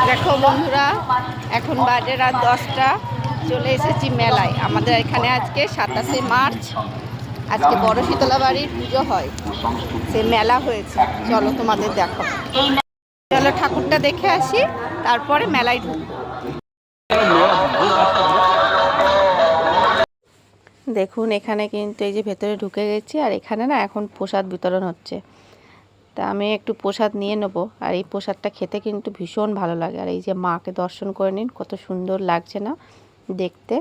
দেখো বন্ধুরা, এখন বাজে রাত 10টা। চলে এসেছি মেলায়। আমাদের এখানে আজকে 27শে মার্চ, আজকে বড় শীতলা বাড়ির পুজো হয়, সে মেলা হয়েছে। চলো তোমাদের দেখো, চলো ঠাকুরটা দেখে আসি, তারপরে মেলায় ঢুকবো। দেখুন এখানে কিন্তু এই যে ভেতরে ঢুকে গেছি, আর এখানে না এখন প্রসাদ বিতরণ হচ্ছে। তা আমি একটু প্রসাদ নিয়ে নেবো। আর এই প্রসাদটা খেতে কিন্তু ভীষণ ভালো লাগে। আর এই যে মাকে দর্শন করে নিন, কত সুন্দর লাগছে না দেখতে,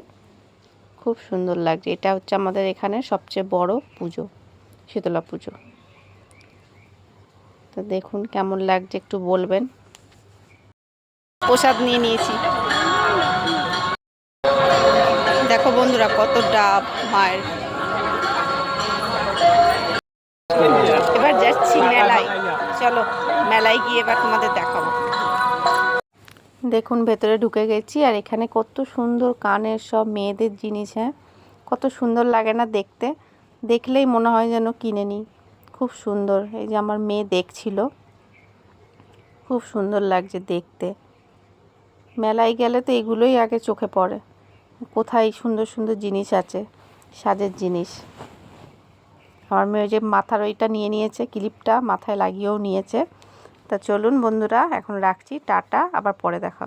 খুব সুন্দর লাগছে। এটা হচ্ছে আমাদের এখানে সবচেয়ে বড় পুজো, শীতলা পুজো। তো দেখুন কেমন লাগছে একটু বলবেন। প্রসাদ নিয়ে নিয়েছি। দেখো বন্ধুরা কত ডাব মায়ের। এবার যাচ্ছি মেলায়। চলো মেলায় গিয়ে এবার তোমাদের দেখাবো। দেখুন ভেতরে ঢুকে গেছি, আর এখানে কত সুন্দর কানের সব মেয়েদের জিনিস। হ্যাঁ, কত সুন্দর লাগে না দেখতে, দেখলেই মনে হয় যেন কিনে নিই। খুব সুন্দর। এই যে আমার মেয়ে দেখছিল, খুব সুন্দর লাগছে দেখতে। মেলায় গেলে তো এগুলোই আগে চোখে পড়ে, কোথায় সুন্দর সুন্দর জিনিস আছে, সাজের জিনিস। আমার মেয়ে যে মাথার ওইটা নিয়ে নিয়েছে, ক্লিপটা মাথায় লাগিয়েও নিয়েছে। তা চলুন বন্ধুরা, এখন রাখছি, টাটা, আবার পরে দেখা হবে।